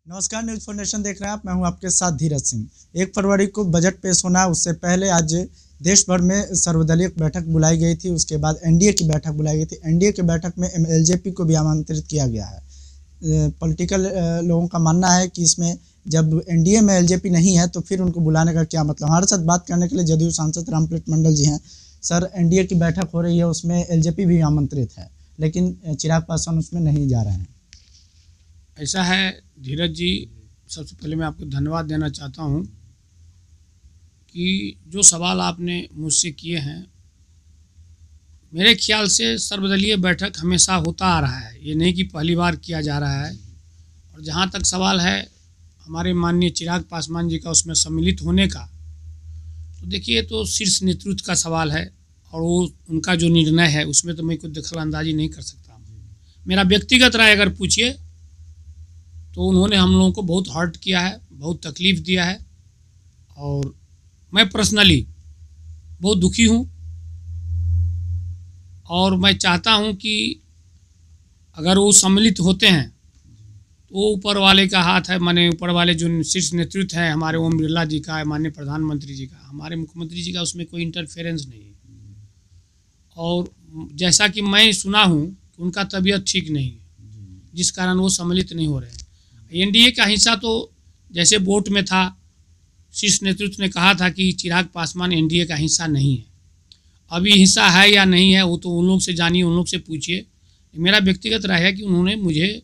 नमस्कार, news foundation देख रहे हैं आप। मैं हूं आपके साथ धीरज सिंह। 1 फरवरी को बजट पेश होना है, उससे पहले आज देश भर में सर्वदलीय बैठक बुलाई गई थी। उसके बाद एनडीए की बैठक बुलाई गई थी। एनडीए की बैठक में एलजेपी को भी आमंत्रित किया गया है। पॉलिटिकल लोगों का मानना है कि इसमें जब एनडीए में एलजेपी नहीं है तो फिर उनको बुलाने का क्या मतलब। हमारे साथ बात करने के लिए जदयू सांसद रामप्रीत मंडल जी हैं। सर, एनडीए की बैठक हो रही है, उसमें एलजेपी भी आमंत्रित है, लेकिन चिराग पासवान उसमें नहीं जा रहे हैं। ऐसा है धीरज जी, सबसे पहले मैं आपको धन्यवाद देना चाहता हूं कि जो सवाल आपने मुझसे किए हैं, मेरे ख्याल से सर्वदलीय बैठक हमेशा होता आ रहा है, ये नहीं कि पहली बार किया जा रहा है। और जहां तक सवाल है हमारे माननीय चिराग पासवान जी का उसमें सम्मिलित होने का, तो देखिए तो शीर्ष नेतृत्व का सवाल है और वो उनका जो निर्णय है उसमें तो मैं कोई दखलंदाजी नहीं कर सकता। मेरा व्यक्तिगत राय अगर पूछिए तो उन्होंने हम लोगों को बहुत हर्ट किया है, बहुत तकलीफ़ दिया है और मैं पर्सनली बहुत दुखी हूँ। और मैं चाहता हूँ कि अगर वो सम्मिलित होते हैं तो ऊपर वाले का हाथ है, माने ऊपर वाले जो शीर्ष नेतृत्व है हमारे ओम बिरला जी का, माननीय प्रधानमंत्री जी का, हमारे मुख्यमंत्री जी का, उसमें कोई इंटरफेरेंस नहीं है। और जैसा कि मैं सुना हूँ उनका तबीयत ठीक नहीं है, जिस कारण वो सम्मिलित नहीं हो रहे हैं। एनडीए का हिस्सा तो जैसे वोट में था, शीर्ष नेतृत्व ने कहा था कि चिराग पासवान एनडीए का हिस्सा नहीं है। अभी हिस्सा है या नहीं है वो तो उन लोग से जानिए, उन लोग से पूछिए। मेरा व्यक्तिगत राय है कि उन्होंने मुझे,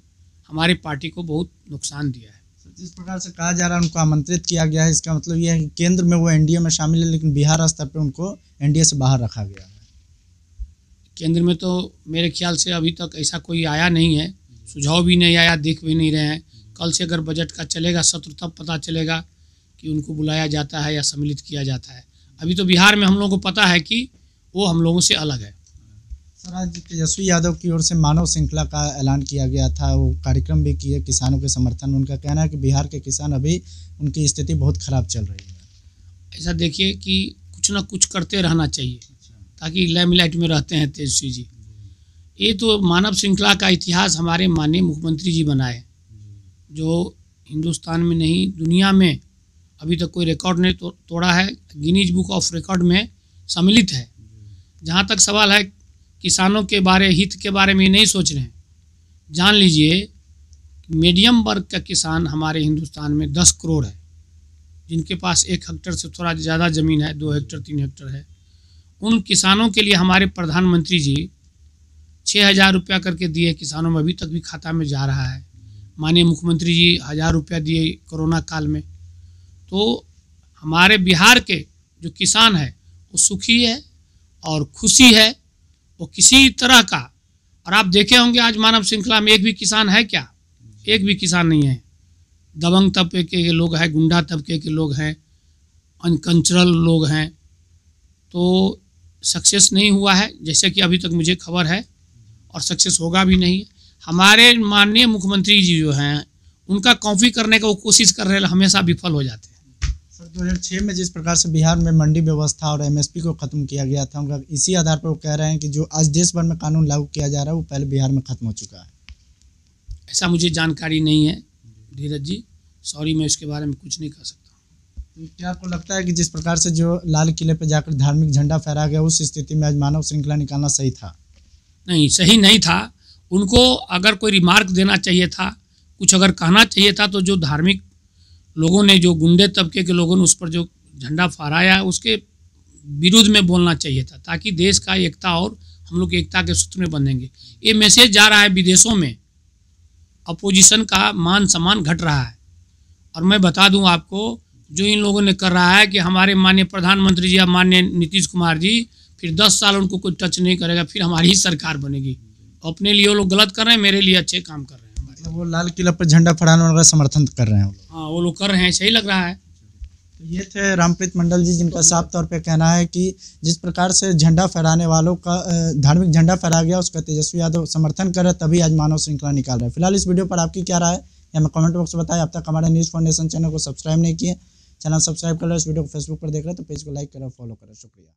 हमारी पार्टी को बहुत नुकसान दिया है। जिस प्रकार से कहा जा रहा है उनको आमंत्रित किया गया है, इसका मतलब यह है कि केंद्र में वो एनडीए में शामिल है, लेकिन बिहार स्तर पर उनको एनडीए से बाहर रखा गया है। केंद्र में तो मेरे ख्याल से अभी तक ऐसा कोई आया नहीं है, सुझाव भी नहीं आया, देख भी नहीं रहे हैं। कल से अगर बजट का चलेगा सत्र तब पता चलेगा कि उनको बुलाया जाता है या सम्मिलित किया जाता है। अभी तो बिहार में हम लोगों को पता है कि वो हम लोगों से अलग है। सर, आज तेजस्वी यादव की ओर से मानव श्रृंखला का ऐलान किया गया था, वो कार्यक्रम भी किए किसानों के समर्थन में। उनका कहना है कि बिहार के किसान अभी उनकी स्थिति बहुत खराब चल रही है। ऐसा देखिए कि कुछ ना कुछ करते रहना चाहिए ताकि लाइमलाइट में रहते हैं तेजस्वी जी। ये तो मानव श्रृंखला का इतिहास हमारे माननीय मुख्यमंत्री जी बनाए, जो हिंदुस्तान में नहीं दुनिया में अभी तक कोई रिकॉर्ड नहीं तोड़ा है, गिनीज बुक ऑफ रिकॉर्ड में सम्मिलित है। जहाँ तक सवाल है किसानों के हित के बारे में नहीं सोच रहे हैं। जान लीजिए मीडियम वर्ग का किसान हमारे हिंदुस्तान में 10 करोड़ है, जिनके पास 1 हेक्टेयर से थोड़ा ज़्यादा ज़मीन है, 2 हेक्टेयर 3 हेक्टेयर है। उन किसानों के लिए हमारे प्रधानमंत्री जी 6,000 रुपया करके दिए किसानों में, अभी तक भी खाता में जा रहा है। माननीय मुख्यमंत्री जी 1,000 रुपया दिए कोरोना काल में। तो हमारे बिहार के जो किसान है वो सुखी है और खुशी है, वो किसी तरह का। और आप देखे होंगे आज मानव श्रृंखला में एक भी किसान है क्या? एक भी किसान नहीं है। दबंग तबके के लोग हैं, गुंडा तबके के लोग हैं, अनकल्चरल लोग हैं। तो सक्सेस नहीं हुआ है जैसे कि अभी तक मुझे खबर है, और सक्सेस होगा भी नहीं। हमारे माननीय मुख्यमंत्री जी जो हैं उनका कॉपी करने का वो कोशिश कर रहे हैं, हमेशा विफल हो जाते हैं। सर, 2006 में जिस प्रकार से बिहार में मंडी व्यवस्था और एमएसपी को खत्म किया गया था, उनका इसी आधार पर वो कह रहे हैं कि जो आज देश भर में कानून लागू किया जा रहा है वो पहले बिहार में खत्म हो चुका है। ऐसा मुझे जानकारी नहीं है धीरज जी, सॉरी, मैं इसके बारे में कुछ नहीं कह सकता। तो क्या आपको लगता है कि जिस प्रकार से जो लाल किले पर जाकर धार्मिक झंडा फहरा गया, उस स्थिति में आज मानव श्रृंखला निकालना सही था? नहीं, सही नहीं था। उनको अगर कोई रिमार्क देना चाहिए था, कुछ अगर कहना चाहिए था, तो जो धार्मिक लोगों ने, जो गुंडे तबके के लोगों ने उस पर जो झंडा फहराया उसके विरुद्ध में बोलना चाहिए था, ताकि देश का एकता और हम लोग एकता के सूत्र में बंधेंगे। ये मैसेज जा रहा है विदेशों में, अपोजिशन का मान सम्मान घट रहा है। और मैं बता दूं आपको, जो इन लोगों ने कर रहा है कि हमारे माननीय प्रधानमंत्री जी या माननीय नीतीश कुमार जी फिर 10 साल उनको कोई टच नहीं करेगा, फिर हमारी ही सरकार बनेगी। अपने लिए वो लोग गलत कर रहे हैं, मेरे लिए अच्छे काम कर रहे हैं। मतलब वो लाल किला पर झंडा फहराने वाला समर्थन कर रहे हैं वो लोग? हाँ, वो लोग कर रहे हैं, सही लग रहा है। तो ये थे रामप्रीत मंडल जी, जिनका साफ तौर पे कहना है कि जिस प्रकार से झंडा फहराने वालों का धार्मिक झंडा फहरा गया उसका तेजस्वी यादव समर्थन कर रहे, तभी आज मानव श्रृंखला निकाल रहे हैं। फिलहाल इस वीडियो पर आपकी क्या राय है या हमें कमेंट बॉक्स में बताएं। अब तक हमारे न्यूज़ फाउंडेशन चैनल को सब्सक्राइब नहीं किए, चैनल सब्सक्राइब कर लो। इस वीडियो को फेसबुक पर देख रहे हैं तो पेज को लाइक करो, फॉलो करो। शुक्रिया।